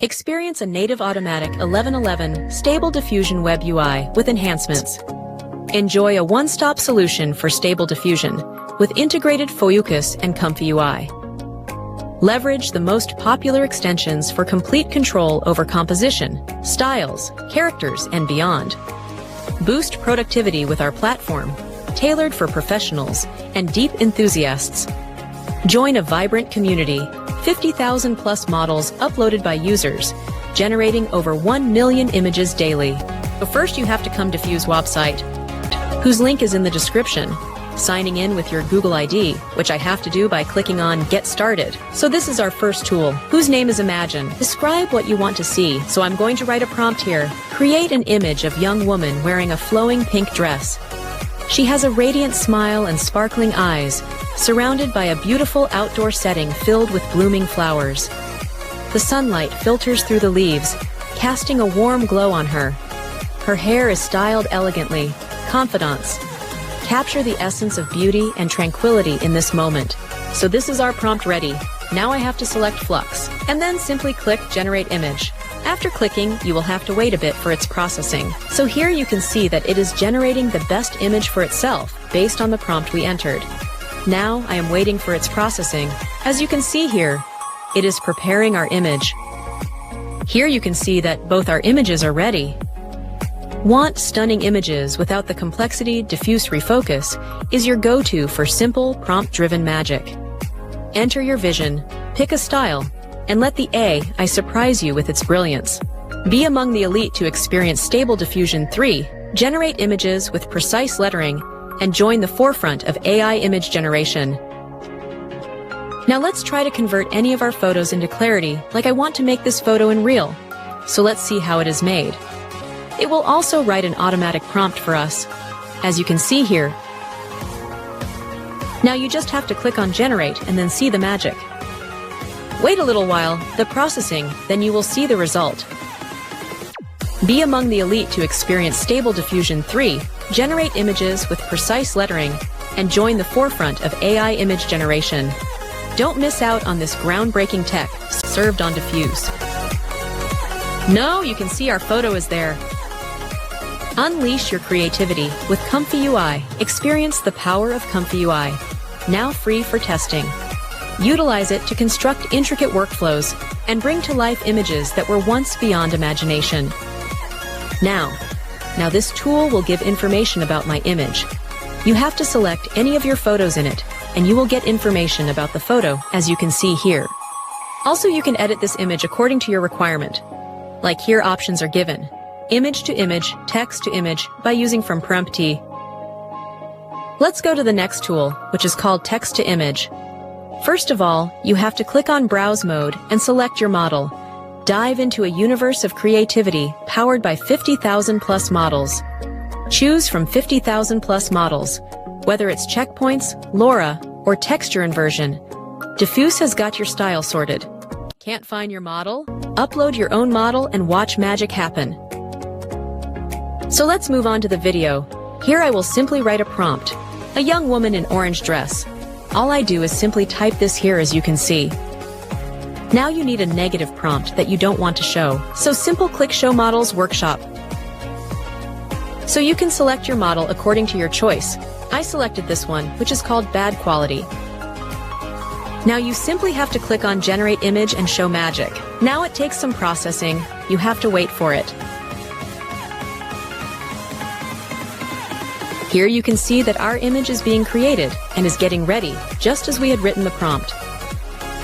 Experience a native automatic 1111 stable diffusion web UI with enhancements. Enjoy a one-stop solution for stable diffusion with integrated focus and comfy UI. Leverage the most popular extensions for complete control over composition, styles, characters, and beyond. Boost productivity with our platform, tailored for professionals and deep enthusiasts. Join a vibrant community, 50,000 plus models uploaded by users, generating over 1 million images daily. So first you have to come to Diffus website, whose link is in the description. Signing in with your Google ID, which I have to do by clicking on Get Started. So this is our first tool, whose name is Imagine. Describe what you want to see, so I'm going to write a prompt here. Create an image of young woman wearing a flowing pink dress. She has a radiant smile and sparkling eyes, surrounded by a beautiful outdoor setting filled with blooming flowers. The sunlight filters through the leaves, casting a warm glow on her. Her hair is styled elegantly. Confidence. Capture the essence of beauty and tranquility in this moment. So this is our prompt ready. Now I have to select Flux, and then simply click Generate Image. After clicking, you will have to wait a bit for its processing. So here you can see that it is generating the best image for itself, based on the prompt we entered. Now I am waiting for its processing. As you can see here, it is preparing our image. Here you can see that both our images are ready. Want stunning images without the complexity? Diffuse Refocus is your go-to for simple, prompt-driven magic. Enter your vision, pick a style, and let the AI surprise you with its brilliance. Be among the elite to experience Stable Diffusion 3, generate images with precise lettering, and join the forefront of AI image generation. Now let's try to convert any of our photos into clarity, like I want to make this photo in real. So let's see how it is made. It will also write an automatic prompt for us, as you can see here. Now you just have to click on Generate and then see the magic. Wait a little while, the processing, then you will see the result. Be among the elite to experience Stable Diffusion 3, generate images with precise lettering, and join the forefront of AI image generation. Don't miss out on this groundbreaking tech served on Diffus. No, you can see our photo is there. Unleash your creativity with Comfy UI. Experience the power of Comfy UI, now free for testing. Utilize it to construct intricate workflows and bring to life images that were once beyond imagination. Now this tool will give information about my image. You have to select any of your photos in it, and you will get information about the photo, as you can see here. Also, you can edit this image according to your requirement. Like here, options are given. Image to image, text to image, by using from prompt T. Let's go to the next tool, which is called Text to Image. First of all, you have to click on Browse Mode and select your model. Dive into a universe of creativity powered by 50,000 plus models. Choose from 50,000 plus models, whether it's checkpoints, LoRa, or texture inversion. Diffus has got your style sorted. Can't find your model? Upload your own model and watch magic happen. So let's move on to the video. Here I will simply write a prompt. A young woman in orange dress. All I do is simply type this here, as you can see. Now you need a negative prompt that you don't want to show, so simple click Show Models Workshop. So you can select your model according to your choice. I selected this one, which is called Bad Quality. Now you simply have to click on Generate Image and Show Magic. Now it takes some processing. You have to wait for it. Here you can see that our image is being created and is getting ready, just as we had written the prompt.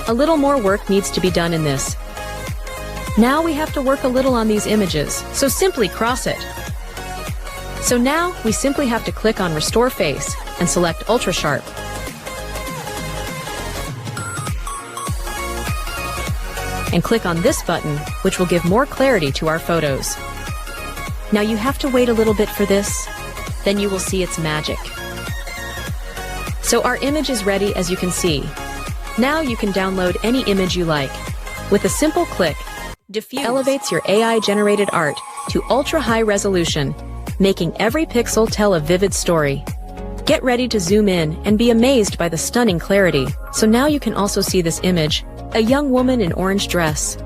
A little more work needs to be done in this. Now we have to work a little on these images, so simply cross it. So now we simply have to click on Restore Face and select Ultra Sharp. And click on this button, which will give more clarity to our photos. Now you have to wait a little bit for this. Then you will see its magic. So our image is ready, as you can see. Now you can download any image you like. With a simple click, Diffus elevates your AI-generated art to ultra-high resolution, making every pixel tell a vivid story. Get ready to zoom in and be amazed by the stunning clarity. So now you can also see this image, a young woman in orange dress.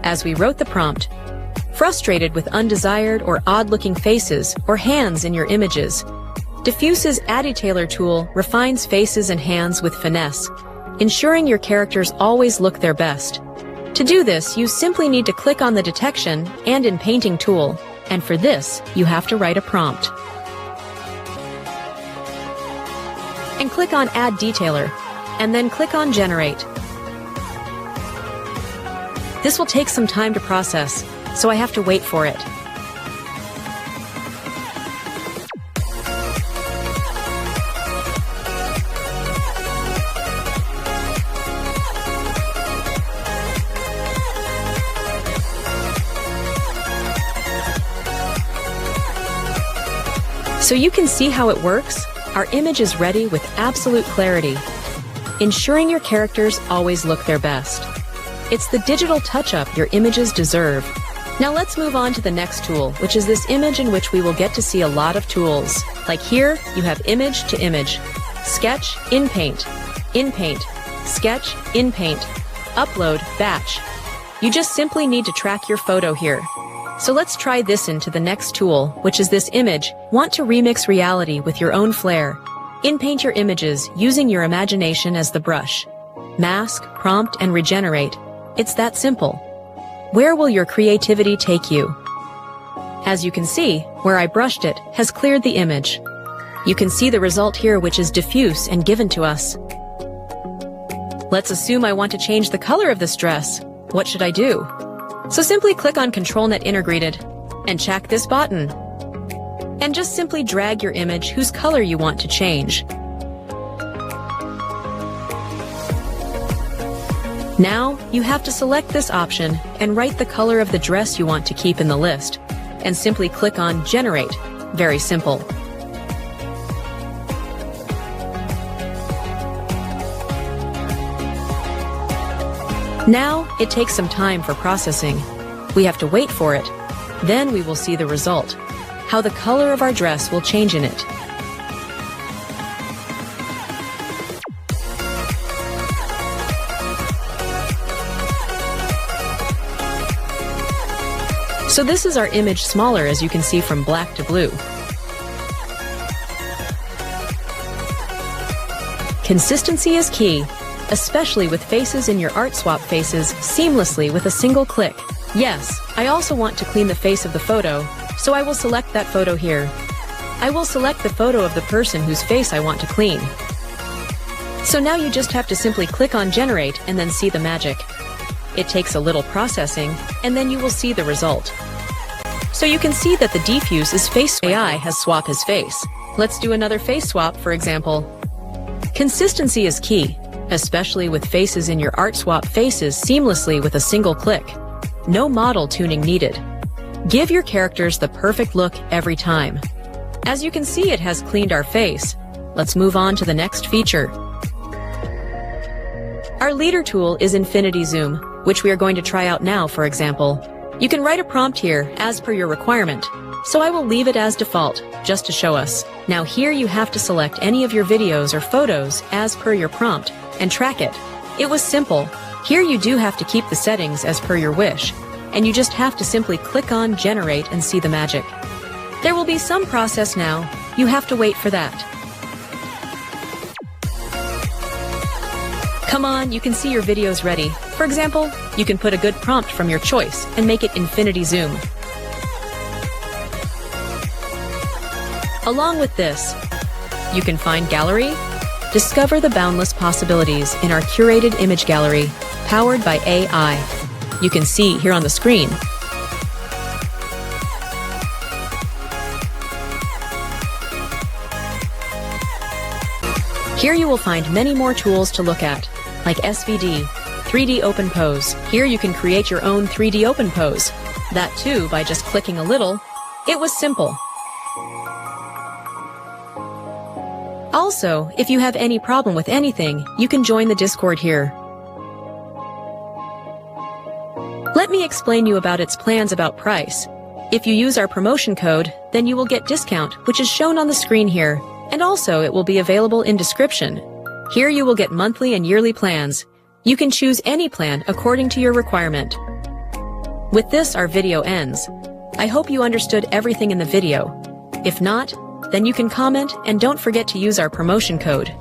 as we wrote the prompt. Frustrated with undesired or odd-looking faces or hands in your images, Diffuse's Addy-Tailor tool refines faces and hands with finesse, ensuring your characters always look their best. To do this, you simply need to click on the Detection and in Painting tool, and for this, you have to write a prompt. And click on Add Detailer, and then click on Generate. This will take some time to process, so I have to wait for it. So you can see how it works. Our image is ready with absolute clarity, ensuring your characters always look their best. It's the digital touch-up your images deserve. Now let's move on to the next tool, which is this image in which we will get to see a lot of tools. Like here, you have image to image, sketch, in paint, sketch, in paint, upload, batch. You just simply need to track your photo here. So let's try this into the next tool, which is this image. Want to remix reality with your own flair? In-paint your images using your imagination as the brush. Mask, prompt, and regenerate. It's that simple. Where will your creativity take you? As you can see, where I brushed it has cleared the image. You can see the result here, which is diffuse and given to us. Let's assume I want to change the color of this dress. What should I do? So simply click on ControlNet Integrated and check this button. And just simply drag your image whose color you want to change. Now, you have to select this option and write the color of the dress you want to keep in the list, and simply click on Generate. Very simple. Now, it takes some time for processing. We have to wait for it. Then we will see the result, how the color of our dress will change in it. So this is our image smaller, as you can see, from black to blue. Consistency is key, especially with faces in your art swap faces seamlessly with a single click. Yes, I also want to clean the face of the photo, so I will select that photo here. I will select the photo of the person whose face I want to clean. So now you just have to simply click on Generate and then see the magic. It takes a little processing, and then you will see the result. So you can see that the Diffuse's face AI has swapped his face. Let's do another face swap, for example. Consistency is key, especially with faces in your art swap faces seamlessly with a single click. No model tuning needed. Give your characters the perfect look every time. As you can see, it has cleaned our face. Let's move on to the next feature. Our leader tool is Infinity Zoom, which we are going to try out now, for example. You can write a prompt here as per your requirement, so I will leave it as default, just to show us. Now here you have to select any of your videos or photos as per your prompt, and track it. It was simple. Here you do have to keep the settings as per your wish, and you just have to simply click on Generate and see the magic. There will be some process now. You have to wait for that. Come on, you can see your videos ready. For example, you can put a good prompt from your choice and make it Infinity Zoom. Along with this, you can find Gallery. Discover the boundless possibilities in our curated image gallery, powered by AI. You can see here on the screen. Here you will find many more tools to look at, like SVD, 3D Open Pose. Here you can create your own 3D Open Pose. That too by just clicking a little. It was simple. Also, if you have any problem with anything, you can join the Discord here. Let me explain you about its plans about price. If you use our promotion code, then you will get discount, which is shown on the screen here. And also, it will be available in description. Here you will get monthly and yearly plans. You can choose any plan according to your requirement. With this, our video ends. I hope you understood everything in the video. If not, then you can comment and don't forget to use our promotion code.